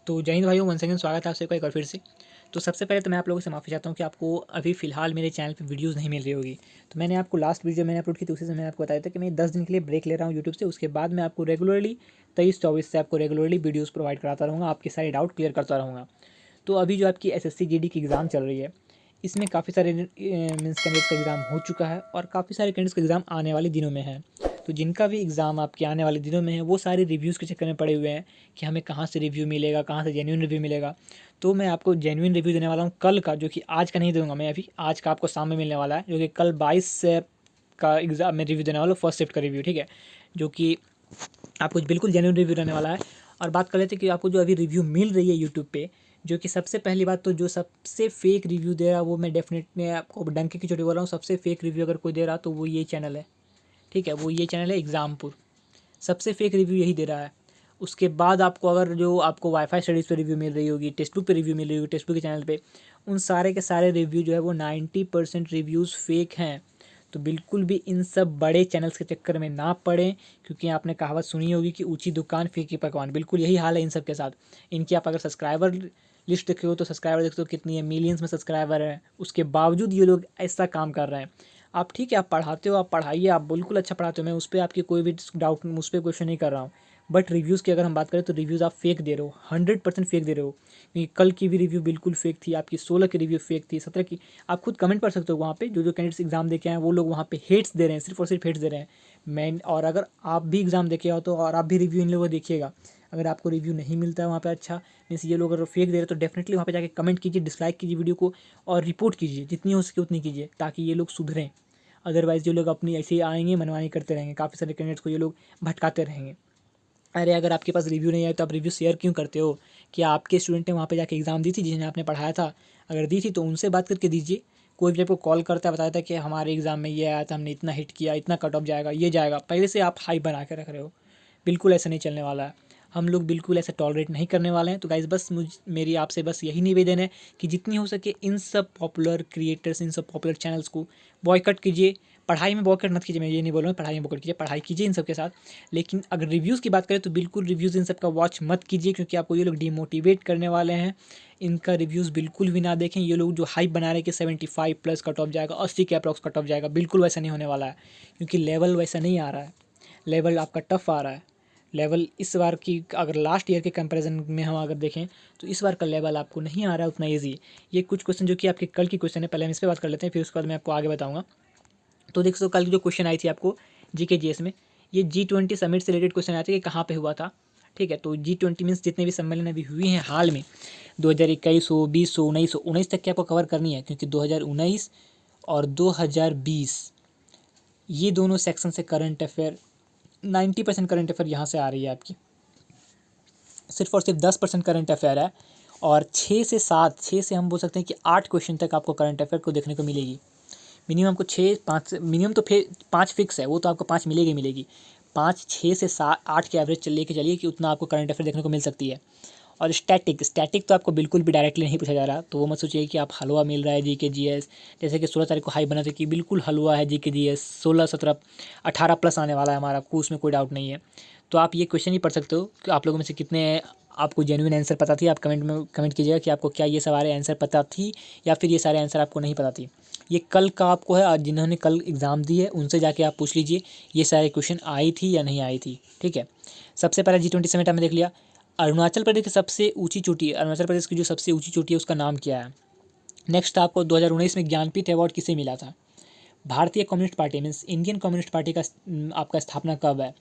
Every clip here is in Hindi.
तो जय हिंद भाइयों, वन सेकंड स्वागत है आप सबका एक बार फिर से। तो सबसे पहले तो मैं आप लोगों से माफ़ी चाहता हूँ कि आपको अभी फ़िलहाल मेरे चैनल पे वीडियोज़ नहीं मिल रही होगी। तो मैंने आपको लास्ट वीडियो मैंने अपलोड की थी, उसी से मैंने आपको बताया था कि मैं 10 दिन के लिए ब्रेक ले रहा हूँ यूट्यूब से। उसके बाद मैं आपको रेगुलरली 23-24 से आपको रेगुलरली वीडियोज़ प्रोवाइड कराता रहूँगा, आपके सारे डाउट क्लियर करता रहूँगा। तो अभी जो आपकी एसएससी जीडी की एग्ज़ाम चल रही है, इसमें काफ़ी सारे मीन्स कैंडिडेट्स का एग्ज़ाम हो चुका है और काफ़ी सारे कैंडिडेट्स का एग्ज़ाम आने वाले दिनों में है। तो जिनका भी एग्ज़ाम आपके आने वाले दिनों में है, वो सारे रिव्यूज़ के चक्कर में पड़े हुए हैं कि हमें कहाँ से रिव्यू मिलेगा, कहाँ से जेन्युइन रिव्यू मिलेगा। तो मैं आपको जेन्युइन रिव्यू देने वाला हूँ कल का, जो कि आज का नहीं दूँगा मैं अभी, आज का आपको शाम में मिलने वाला है, जो कि कल 22 से का एग्ज़ाम में रिव्यू देने वाला हूँ, फर्स्ट शिफ्ट का रिव्यू, ठीक है? जो कि आपको बिल्कुल जेन्युइन रिव्यू रहने वाला है। और बात कर लेते हैं कि आपको जो अभी रिव्यू मिल रही है यूट्यूब पे, जो कि सबसे पहली बात तो जो सबसे फेक रिव्यू दे रहा है वो मैं डेफिनेटली आपको डंके की चोटी बोल रहा हूँ। सबसे फेक रिव्यू अगर कोई दे रहा तो वो ये चैनल है, ठीक है? वो ये चैनल है एग्ज़ामपुर, सबसे फेक रिव्यू यही दे रहा है। उसके बाद आपको अगर जो आपको वाईफाई स्टडीज़ पे रिव्यू मिल रही होगी, टेक्स्ट बुक पे रिव्यू मिल रही होगी, टेक्स्ट बुक के चैनल पे, उन सारे के सारे रिव्यू जो है वो 90% रिव्यूज़ फेक हैं। तो बिल्कुल भी इन सब बड़े चैनल्स के चक्कर में ना पड़ें, क्योंकि आपने कहावत सुनी होगी कि ऊँची दुकान फीकी पकवान। बिल्कुल यही हाल है इन सब के साथ। इनकी आप अगर सब्सक्राइबर लिस्ट देखे हो तो सब्सक्राइबर देखते हो कितनी है, मिलियंस में सब्सक्राइबर है। उसके बावजूद ये लोग ऐसा काम कर रहे हैं। आप ठीक है, आप पढ़ाते हो, आप पढ़ाइए, आप बिल्कुल अच्छा पढ़ाते हो, मैं उस पर आपकी कोई भी डाउट, उस पर क्वेश्चन नहीं कर रहा हूँ। बट रिव्यूज़ की अगर हम बात करें तो रिव्यूज़ आप फेक दे रहे हो, 100% फेक दे रहे हो। क्योंकि कल की भी रिव्यू बिल्कुल फेक थी, आपकी 16 की रिव्यू फेक थी, 17 की। आप खुद कमेंट पढ़ सकते हो वहाँ पे, जो जो कैंडिडेट्स एग्जाम दे के आए हैं वो लोग वहाँ पे हेट्स दे रहे हैं, सिर्फ और सिर्फ हेट्स दे रहे हैं। मैं और अगर आप भी एग्ज़ाम दे के आओ तो और आप भी रिव्यू इन लोगों को देखिएगा, अगर आपको रिव्यू नहीं मिलता है वहाँ पे अच्छा, मीन्स ये लोग अगर फेक दे रहे हैं तो डेफिनेटली वहाँ पे जाके कमेंट कीजिए, डिसलाइक कीजिए वीडियो को और रिपोर्ट कीजिए, जितनी हो सके उतनी कीजिए, ताकि ये लोग सुधरें। अदरवाइज़ जो लोग अपनी ऐसे ही आएंगे, मनमानी करते रहेंगे, काफ़ी सारे कैंडिडेट्स को ये लोग भटकाते रहेंगे। अरे अगर आपके पास रिव्यू नहीं आया तो आप रिव्यू शेयर क्यों करते हो? क्या आपके स्टूडेंट ने वहाँ पे जाके एग्ज़ाम दी थी जिन्हें आपने पढ़ाया था? अगर दी थी तो उनसे बात करके दीजिए। कोई भी आपको कॉल करता है, बताता है कि हमारे एग्ज़ाम में ये आया था, हमने इतना हिट किया, इतना कट ऑफ जाएगा, ये जाएगा, पहले से आप हाइप बना के रख रहे हो। बिल्कुल ऐसा नहीं चलने वाला है। हम लोग बिल्कुल ऐसा टॉलरेट नहीं करने वाले हैं। तो गाइज़ बस मेरी आपसे बस यही निवेदन है कि जितनी हो सके इन सब पॉपुलर क्रिएटर्स, इन सब पॉपुलर चैनल्स को बॉयकॉट कीजिए। पढ़ाई में बॉयकॉट मत कीजिए, मैं ये नहीं बोल रहा हूँ पढ़ाई में बॉयकॉट कीजिए, पढ़ाई कीजिए इन सब के साथ। लेकिन अगर रिव्यूज़ की बात करें तो बिल्कुल रिव्यूज़ इन सब का वॉच मत कीजिए, क्योंकि आपको ये लोग डिमोटिवेट करने वाले हैं। इनका रिव्यूज़ बिल्कुल भी ना देखें। ये लोग जो हाइप बना रहे हैं कि 75+ कट ऑफ जाएगा, 80 के अप्रॉक्स कट ऑफ जाएगा, बिल्कुल वैसा नहीं होने वाला है, क्योंकि लेवल वैसा नहीं आ रहा है। लेवल आपका टफ आ रहा है। लेवल इस बार की अगर लास्ट ईयर के कंपैरिजन में हम अगर देखें तो इस बार का लेवल आपको नहीं आ रहा है उतना ईजी। ये कुछ क्वेश्चन जो कि आपके कल की क्वेश्चन है, पहले हम इस पर बात कर लेते हैं, फिर उसके बाद मैं आपको आगे बताऊँगा। तो देख सकते कल की जो क्वेश्चन आई थी आपको जीके जीएस में, ये G20 समिट से रिलेटेड क्वेश्चन आए थे कि कहाँ पे हुआ था, ठीक है? तो G20 मीन्स जितने भी सम्मेलन अभी हुए हैं हाल में, 2021 हो, 20 हो, 19 हो, 19 तक की आपको कवर करनी है, क्योंकि 2019 और 2020 ये दोनों सेक्शन से करंट अफेयर 90% करंट अफेयर यहाँ से आ रही है आपकी। सिर्फ और सिर्फ 10% करंट अफेयर है। और 6 से हम बोल सकते हैं कि 8 क्वेश्चन तक आपको करंट अफेयर को देखने को मिलेगी। मिनिमम आपको 6-5 मिनिमम तो फिर 5 फिक्स है, वो तो आपको 5 मिलेगी मिलेगी। 5 6 से 7 8 के एवरेज लेके चलिए कि उतना आपको करंट अफेयर देखने को मिल सकती है। और स्टैटिक तो आपको बिल्कुल भी डायरेक्टली नहीं पूछा जा रहा, तो वो मत सोचिए कि आप हलवा मिल रहा है जीके जीएस। जैसे कि 16 तारीख को हाई बना था कि बिल्कुल हलवा है जीके जीएस, 16 17 18 प्लस आने वाला है हमारा, आपको उसमें कोई डाउट नहीं है। तो आप ये क्वेश्चन ही पढ़ सकते हो कि आप लोगों में से कितने आपको जेन्युइन आंसर पता थी। आप कमेंट में कमेंट कीजिएगा कि आपको क्या ये सारे आंसर पता थी या फिर ये सारे आंसर आपको नहीं पता थी। ये कल का आपको है, आज जिन्होंने कल एग्ज़ाम दी है उनसे जाके आप पूछ लीजिए ये सारे क्वेश्चन आई थी या नहीं आई थी, ठीक है? सबसे पहला G20 समिट हमने देख लिया। अरुणाचल प्रदेश की सबसे ऊंची चोटी, अरुणाचल प्रदेश की जो सबसे ऊंची चोटी है उसका नाम क्या है? नेक्स्ट आपको 2019 में ज्ञानपीठ अवार्ड किसे मिला था? भारतीय communist party means Indian communist party का आपका स्थापना कब है?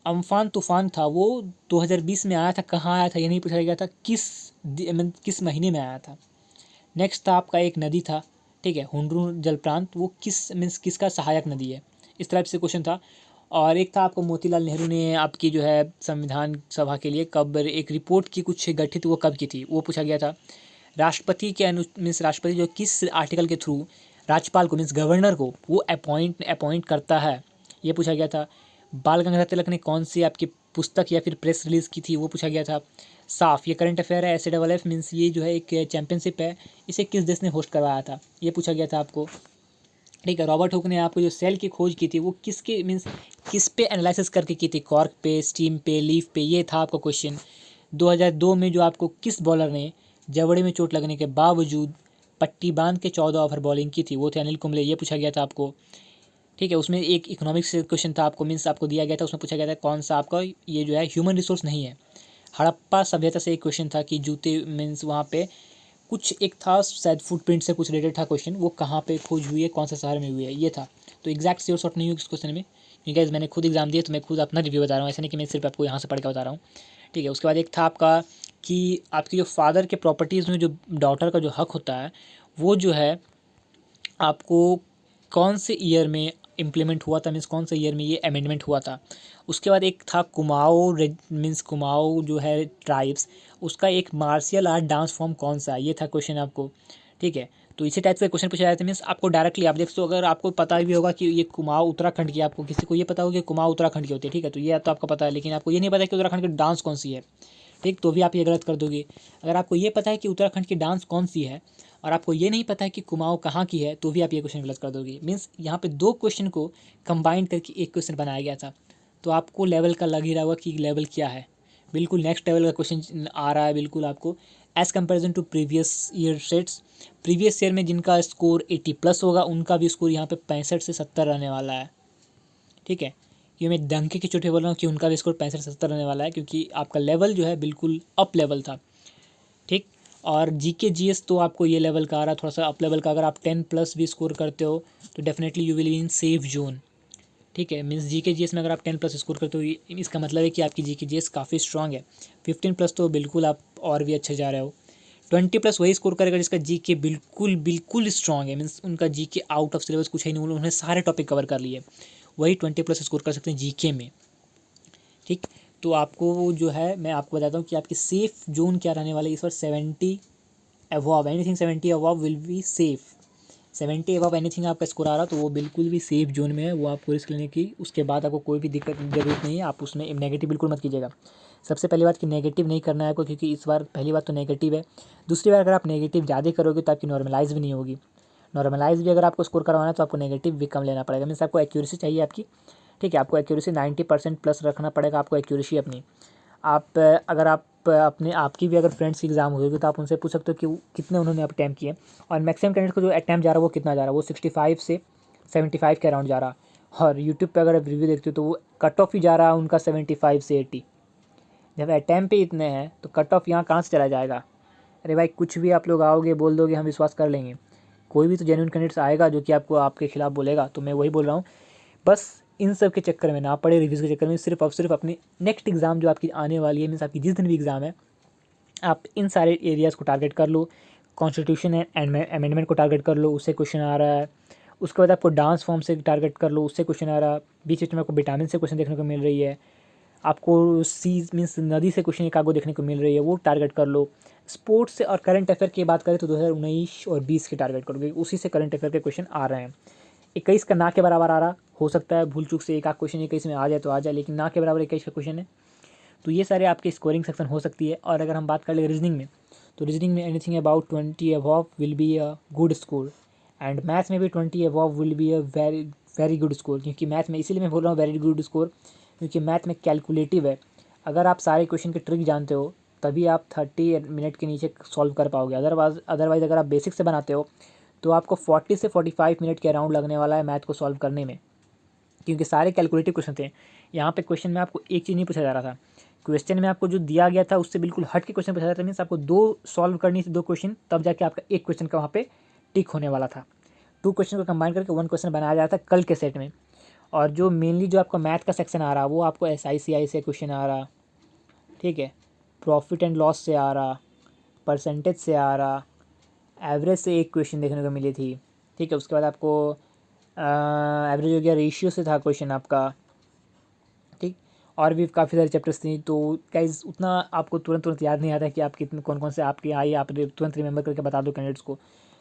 अम्फान तूफान था वो 2020 में आया था, कहाँ आया था ये नहीं पूछा गया था, किस महीने में आया था? नेक्स्ट था आपका एक नदी था, ठीक है, हुंड्रू जल प्रांत, वो किस मीन्स किसका सहायक नदी है? इस तरह से क्वेश्चन था। और एक था आपको मोतीलाल नेहरू ने आपकी जो है संविधान सभा के लिए कब एक रिपोर्ट की कुछ गठित, वो कब की थी, वो पूछा गया था। राष्ट्रपति के मीन्स राष्ट्रपति जो किस आर्टिकल के थ्रू राज्यपाल को मीन्स गवर्नर को वो अपॉइंट करता है, ये पूछा गया था। बाल गंगाधर तिलक ने कौन सी आपकी पुस्तक या फिर प्रेस रिलीज़ की थी, वो पूछा गया था। साफ ये करंट अफेयर है। SAFF मीन्स ये जो है एक चैंपियनशिप है, इसे किस देश ने होस्ट करवाया था, ये पूछा गया था आपको, ठीक है। रॉबर्ट हुक ने आपको जो सेल की खोज की थी वो किसके मीन्स किस पे एनालिसिस करके की थी, कॉर्क पे, स्टीम पे, लीफ पे, ये था आपका क्वेश्चन। 2002 में जो आपको किस बॉलर ने जबड़े में चोट लगने के बावजूद पट्टी बांध के 14 ओवर बॉलिंग की थी, वो थे अनिल कुंबले। ये पूछा गया था आपको, ठीक है। उसमें एक इकोनॉमिक्स से क्वेश्चन था आपको, मीन्स आपको दिया गया था, उसमें पूछा गया था कौन सा आपका ये जो है ह्यूमन रिसोर्स नहीं है। हड़प्पा सभ्यता से एक क्वेश्चन था कि जूते मीन्स वहाँ पे कुछ एक था शायद फुटप्रिंट से कुछ रिलेटेड था क्वेश्चन, वो कहाँ पे खोज हुई है, कौन सा शहर में हुई है, ये था। तो एग्जैक्ट श्योर शॉट नहीं हुई इस क्वेश्चन में, क्योंकि गाइस मैंने खुद एग्जाम दिया तो मैं खुद अपना रिव्यू बता रहा हूँ, ऐसा नहीं कि मैं सिर्फ आपको यहाँ से पढ़ के बता रहा हूँ, ठीक है। उसके बाद एक था आपका कि आपकी जो फादर के प्रॉपर्टीज़ में जो डॉटर का जो हक होता है वो जो है आपको कौन से ईयर में इम्प्लीमेंट हुआ था, मीन्स कौन से ईयर में ये अमेंडमेंट हुआ था। उसके बाद एक था कुमाऊँ मीन्स कुमाऊँ जो है ट्राइब्स, उसका एक मार्शियल आर्ट डांस फॉर्म कौन सा है, ये था क्वेश्चन आपको, ठीक है। तो इसी टाइप से क्वेश्चन पूछा जाता है, मीन्स आपको डायरेक्टली आप देख सकते हो, अगर आपको पता भी होगा कि ये कुमाऊँ उत्तराखंड की, आपको किसी को ये पता होगा कि कुमाऊँ उत्तराखंड की होती है, ठीक है, तो ये तो आपको पता है, लेकिन आपको ये नहीं पता कि उत्तराखंड की डांस कौन सी है, ठीक, तो भी आप ये गलत कर दोगे। अगर आपको ये पता है कि उत्तराखंड की डांस कौन सी है और आपको ये नहीं पता है कि कुमाऊँ कहाँ की है, तो भी आप ये क्वेश्चन गलत कर दोगे। मीन्स यहाँ पे दो क्वेश्चन को कंबाइन करके एक क्वेश्चन बनाया गया था, तो आपको लेवल का लग ही रहा होगा कि लेवल क्या है। बिल्कुल नेक्स्ट लेवल का क्वेश्चन आ रहा है बिल्कुल आपको, as comparison to previous year sets. Previous year में जिनका स्कोर 80+ होगा उनका भी स्कोर यहाँ पे 65 से 70 रहने वाला है, ठीक है। ये मैं डंके की चोटी बोल रहा हूँ कि उनका भी स्कोर 65 से 70 रहने वाला है, क्योंकि आपका लेवल जो है बिल्कुल अप लेवल था, ठीक। और जीके जीएस तो आपको ये लेवल का आ रहा है, थोड़ा सा अप लेवल का। अगर आप 10+ भी स्कोर करते हो तो definitely you will be in safe zone, ठीक है। मीन्स जीके जीएस में अगर आप 10+ स्कोर करते हो इसका मतलब है कि आपकी जीके जीएस काफ़ी स्ट्रांग है। 15+ तो बिल्कुल आप और भी अच्छे जा रहे हो। 20+ वही स्कोर करेगा जिसका जीके बिल्कुल बिल्कुल स्ट्रांग है, मीन्स उनका जीके आउट ऑफ सिलेबस कुछ है नहीं, उन्होंने सारे टॉपिक कवर कर लिए, वही 20+ स्कोर कर सकते हैं जीके में, ठीक। तो आपको जो है मैं आपको बताता हूँ कि आपकी सेफ़ जोन क्या रहने वाला है इस बार। 70 above, anything 70 above will be safe. 70 above anything आपका स्कोर आ रहा तो वो बिल्कुल भी सेफ़ जोन में है, वो आपको रिस्क लेने की उसके बाद आपको कोई भी दिक्कत ज़रूरत नहीं है, आप उसमें नेगेटिव बिल्कुल मत कीजिएगा। सबसे पहली बात कि नेगेटिव नहीं करना है आपको, क्योंकि इस बार पहली बात तो नेगेटिव है। दूसरी बार अगर आप नेगेटिव ज़्यादा करोगे तो आपकी नॉर्मलाइज़ भी नहीं होगी। नॉर्मलाइज़ भी अगर आपको स्कोर करवाना है तो आपको नेगेटिव भी कम लेना पड़ेगा, मीन्स आपको एक्यूरेसी चाहिए आपकी, ठीक है। आपको एक्यूरेसी 90% प्लस रखना पड़ेगा आपको एक्यूरेसी अपनी। आप अगर आप अपने आपकी भी अगर फ्रेंड्स की एग्ज़ाम होगी तो आप उनसे पूछ सकते हो कि कितने उन्होंने अटैम्प्ट किए, और मैक्सिमम कैंडिडेट को जो अटैम्प्ट जा रहा है वो कितना जा रहा है, वो 65 से 75 के अराउंड जा रहा है। और यूट्यूब पे अगर आप रिव्यू देखते हो तो वो कट ऑफ ही जा रहा है उनका 75 से 80। जब अटैम्प्ट पे इतने हैं तो कट ऑफ यहाँ कहाँ से चला जाएगा। अरे भाई कुछ भी आप लोग आओगे बोल दोगे हम विश्वास कर लेंगे, कोई भी तो जेन्युइन कैंडिडेट्स आएगा जो कि आपको आपके खिलाफ बोलेगा। तो मैं वही बोल रहा हूँ, बस इन सब के चक्कर में ना पड़े, रिव्यूज़ के चक्कर में। सिर्फ और सिर्फ अपनी नेक्स्ट एग्ज़ाम जो आपकी आने वाली है, मीन्स आपकी जिस दिन भी एग्ज़ाम है, आप इन सारे एरियाज़ को टारगेट कर लो। कॉन्स्टिट्यूशन एंड अमेंडमेंट को टारगेट कर लो, उससे क्वेश्चन आ रहा है। उसके बाद आपको डांस फॉर्म से टारगेट कर लो, उससे क्वेश्चन आ रहा है। बीच बीच में आपको विटामिन से क्वेश्चन देखने को मिल रही है, आपको सी मीन्स नदी से क्वेश्चन एक आगो देखने को मिल रही है, वो टारगेट कर लो। स्पोर्ट्स से और करंट अफेयर की बात करें तो 2019 और 20 के टारगेट करोगे, उसी से करंट अफेयर के क्वेश्चन आ रहे हैं। 21 का ना के बराबर आ रहा, हो सकता है भूल चूक से एक आध क्वेश्चन 21 में आ जाए तो आ जाए, लेकिन ना के बराबर 21 का क्वेश्चन है। तो ये सारे आपके स्कोरिंग सेक्शन हो सकती है। और अगर हम बात कर ले रीजनिंग में, तो रीजनिंग में anything about 20 above will be a good score, and maths में भी 20 above will be a very very good score. क्योंकि मैथ में इसीलिए मैं बोल रहा हूँ वेरी गुड स्कोर, क्योंकि मैथ में कैलकुलेटिव है। अगर आप सारे क्वेश्चन के ट्रिक जानते हो तभी आप 30 मिनट के नीचे सॉल्व कर पाओगे। अदरवाइज़ अगर आप बेसिक से बनाते हो तो आपको 40 से 45 मिनट के अराउंड लगने वाला है मैथ को सॉल्व करने में, क्योंकि सारे कैलकुलेटिव क्वेश्चन थे। यहाँ पे क्वेश्चन में आपको एक चीज़ नहीं पूछा जा रहा था, क्वेश्चन में आपको जो दिया गया था उससे बिल्कुल हट के क्वेश्चन पूछा जाता है। मीन्स आपको दो सॉल्व करनी थी, दो क्वेश्चन, तब जाके आपका एक क्वेश्चन का वहाँ पे टिक होने वाला था। 2 क्वेश्चन को कंबाइन करके 1 क्वेश्चन बनाया जाता है कल के सेट में। और जो मेनली जो आपका मैथ का सेक्शन आ रहा वो आपको SICI से क्वेश्चन आ रहा, ठीक है, प्रॉफिट एंड लॉस से आ रहा, परसेंटेज से आ रहा, एवरेज से एक क्वेश्चन देखने को मिली थी, ठीक है। उसके बाद आपको एवरेज हो गया, रेशियो से था क्वेश्चन आपका, ठीक। और भी काफ़ी सारे चैप्टर्स थी। तो गाइस उतना आपको तुरंत याद नहीं आता कि आप कितने कौन कौन से आपके आई, आप तुरंत रिमेंबर करके बता दो कैंडिडेट्स को।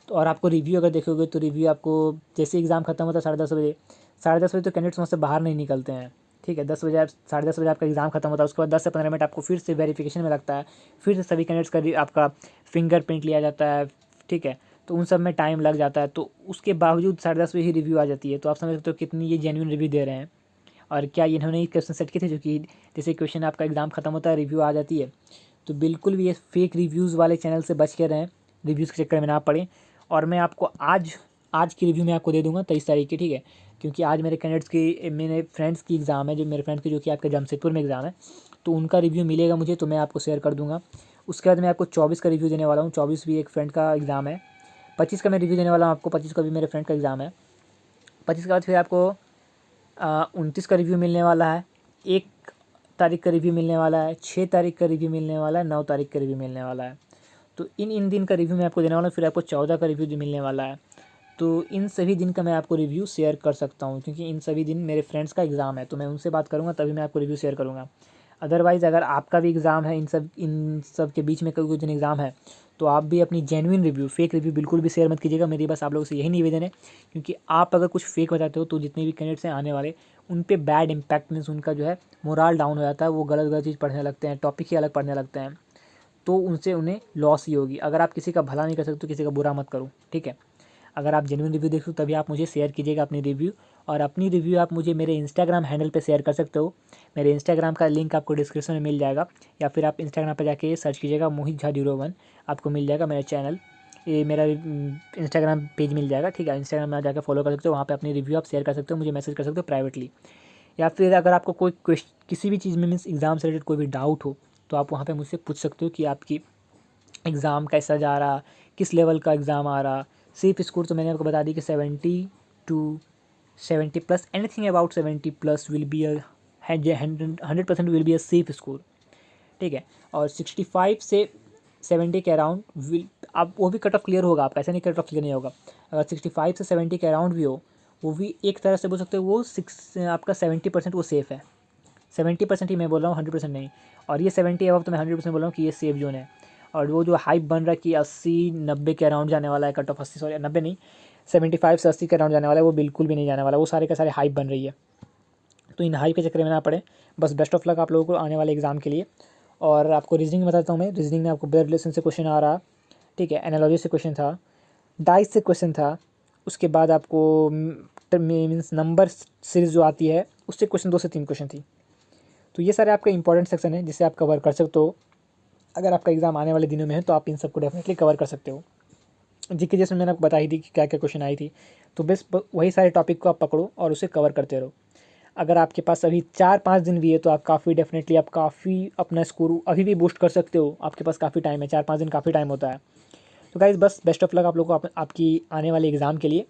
तो और आपको रिव्यू अगर देखोगे तो रिव्यू आपको जैसे एग्ज़ाम खत्म होता है 10:30 बजे, 10:30 बजे तो कैंडिडेट्स वहाँ से बाहर नहीं निकलते हैं, ठीक है। 10 बजे 10:30 बजे आपका एग्ज़ाम खत्म होता है। उसके बाद 10 से 15 मिनट आपको फिर से वेरिफिकेशन में लगता है, फिर से सभी कैंडिडेट्स का आपका फिंगरप्रिंट लिया जाता है, ठीक है। तो उन सब में टाइम लग जाता है, तो उसके बावजूद 10:30 बजे ही रिव्यू आ जाती है। तो आप समझ सकते हो कितनी ये जेन्युइन रिव्यू दे रहे हैं। और क्या इन्होंने क्वेश्चन सेट किए थे जो कि जैसे क्वेश्चन आपका एग्ज़ाम खत्म होता है रिव्यू आ जाती है, तो बिल्कुल भी ये फेक रिव्यूज़ वाले चैनल से बच के रहें, रिव्यूज़ के चक्कर में ना पड़ें। और मैं आपको आज की रिव्यू मैं आपको दे दूँगा 23 तारीख की, ठीक है, क्योंकि आज मेरे कैंडिडेट्स की, मेरे फ्रेंड्स की एग्ज़ाम है, जो मेरे फ्रेंड्स की जो कि आपके जमशेदपुर में एग्ज़ाम है, तो उनका रिव्यू मिलेगा मुझे, तो मैं आपको शेयर कर दूँगा। उसके बाद मैं आपको 24 का रिव्यू देने वाला हूँ। 24 भी एक फ्रेंड का एग्ज़ाम है। 25 का मैं रिव्यू देने वाला हूँ आपको। 25 का भी मेरे फ्रेंड का एग्ज़ाम है। 25 के बाद फिर आपको 29 का रिव्यू मिलने वाला है, 1 तारीख का रिव्यू मिलने वाला है, 6 तारीख का रिव्यू मिलने वाला है, 9 तारीख का रिव्यू मिलने वाला है। तो इन दिन का रिव्यू मैं आपको देने वाला हूँ। फिर आपको 14 का रिव्यू मिलने वाला है। तो इन सभी दिन का मैं आपको रिव्यू शेयर कर सकता हूँ, क्योंकि इन सभी दिन मेरे फ्रेंड्स का एग्ज़ाम है, तो मैं उनसे बात करूँगा तभी मैं आपको रिव्यू शेयर करूँगा। अदरवाइज़ अगर आपका भी एग्ज़ाम है, इन सब के बीच में कोई दिन एग्ज़ाम है, तो आप भी अपनी जेन्युइन रिव्यू, फेक रिव्यू बिल्कुल भी शेयर मत कीजिएगा। मेरी बस आप लोगों से यही निवेदन है, क्योंकि आप अगर कुछ फेक बताते हो तो जितने भी कैंडिडेट्स हैं आने वाले, उन पे बैड इम्पैक्ट मीन्स उनका जो है मोराल डाउन हो जाता है। वो गलत गलत चीज़ पढ़ने लगते हैं, टॉपिक ही अलग पढ़ने लगते हैं, तो उनसे उन्हें लॉस ही होगी। अगर आप किसी का भला नहीं कर सकते तो किसी का बुरा मत करो, ठीक है। अगर आप जेन्युइन रिव्यू देखो तभी आप मुझे शेयर कीजिएगा अपनी रिव्यू। और अपनी रिव्यू आप मुझे मेरे इंस्टाग्राम हैंडल पे शेयर कर सकते हो। मेरे इंस्टाग्राम का लिंक आपको डिस्क्रिप्शन में मिल जाएगा, या फिर आप इंस्टाग्राम पे जाके सर्च कीजिएगा मोहित झा 01, आपको मिल जाएगा मेरा चैनल, ये मेरा इंस्टाग्राम पेज मिल जाएगा, ठीक है। इंस्टाग्राम में जाकर फॉलो कर सकते हो, वहाँ पे अपनी रिव्यू आप शेयर कर सकते हो, मुझे मैसेज कर सकते हो प्राइवेटली। या फिर अगर आपको कोई किसी भी चीज़ में मीन्स एग्ज़ाम से रिलेटेड कोई भी डाउट हो, तो आप वहाँ पे मुझसे पूछ सकते हो कि आपकी एग्ज़ाम कैसा जा रहा, किस लेवल का एग्ज़ाम आ रहा। सेफ स्कोर तो मैंने आपको बता दी कि 70 to 70 plus, anything about 70 plus will be a 100% will be a safe score, ठीक है। और 65 से 70 के अराउंड विल, अब वो भी कट ऑफ क्लियर होगा आपका, ऐसा नहीं कट ऑफ क्लियर नहीं होगा। अगर 65 से 70 के अराउंड भी हो, वो भी एक तरह से बोल सकते हो, वो आपका 70% वो सेफ़ है। 70% ही मैं बोल रहा हूँ, 100% नहीं। और ये 70 अबव तो मैं 100% बोल रहा हूँ कि ये सेफ जोन है। और वो जो हाइप बन रहा है कि 80-90 के अराउंड जाने वाला है कट ऑफ, 80 सॉरी 90 नहीं, 75 से 80 के अराउंड जाने वाला है, वो बिल्कुल भी नहीं जाने वाला। वो सारे के सारे हाइप बन रही है, तो इन हाइप के चक्कर में ना पड़े। बस बेस्ट ऑफ लक आप लोगों को आने वाले एग्ज़ाम के लिए। और आपको रीजनिंग बताता हूँ मैं। रीजनिंग में आपको ब्लड रिलेशन से क्वेश्चन आ रहा, ठीक है, एनालॉजी से क्वेश्चन था, डाइस से क्वेश्चन था। उसके बाद आपको मीन्स नंबर सीरीज़ जो आती है उससे क्वेश्चन 2 से 3 क्वेश्चन थी। तो ये सारे आपके इंपॉर्टेंट सेक्शन है जिसे आप कवर कर सकते हो। अगर आपका एग्ज़ाम आने वाले दिनों में है तो आप इन सबको डेफिनेटली कवर कर सकते हो। जीके जैसे मैंने आपको बताई थी कि क्या क्या क्वेश्चन आई थी, तो बस वही सारे टॉपिक को आप पकड़ो और उसे कवर करते रहो। अगर आपके पास अभी 4-5 दिन भी है तो आप काफ़ी अपना स्कोर अभी भी बूस्ट कर सकते हो। आपके पास काफ़ी टाइम है, 4-5 दिन काफ़ी टाइम होता है। तो गाइज़ बस बेस्ट ऑफ लक आप लोगों को आपकी आने वाले एग्ज़ाम के लिए।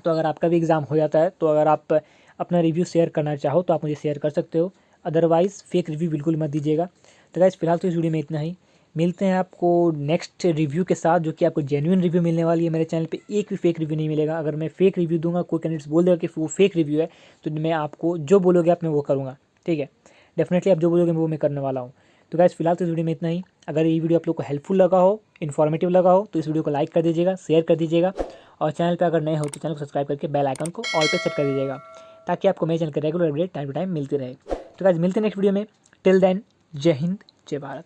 तो अगर आपका भी एग्ज़ाम हो जाता है तो अगर आप अपना रिव्यू शेयर करना चाहो तो आप मुझे शेयर कर सकते हो। अदरवाइज़ फेक रिव्यू बिल्कुल मत दीजिएगा। तो गाइस फिलहाल तो इस वीडियो में इतना ही। मिलते हैं आपको नेक्स्ट रिव्यू के साथ, जो कि आपको जेन्युइन रिव्यू मिलने वाली है। मेरे चैनल पे एक भी फेक रिव्यू नहीं मिलेगा। अगर मैं फेक रिव्यू दूंगा, कोई कैंडिडेट्स बोल देगा कि वो फेक रिव्यू है, तो मैं आपको जो बोलोगे आप मैं वो करूँगा, ठीक है। डेफिनेटली आप जो बोलोगे वो मैं करने वाला हूँ। तो गाइस फिलहाल तो इस वीडियो में इतना ही। अगर ये वीडियो आप लोग को हेल्पफुल लगा हो, इन्फॉर्मेटिव लगा हो, तो इस वीडियो को लाइक कर दीजिएगा, शेयर कर दीजिएगा। और चैनल पे अगर नए हो तो चैनल को सब्सक्राइब करके बेल आइकन को ऑल पे सेट कर दीजिएगा, ताकि आपको मेरे चैनल के regular update time to time मिलती रहे। तो गाइस मिलते हैं नेक्स्ट वीडियो में। टिल देन, जय हिंद, जय भारत।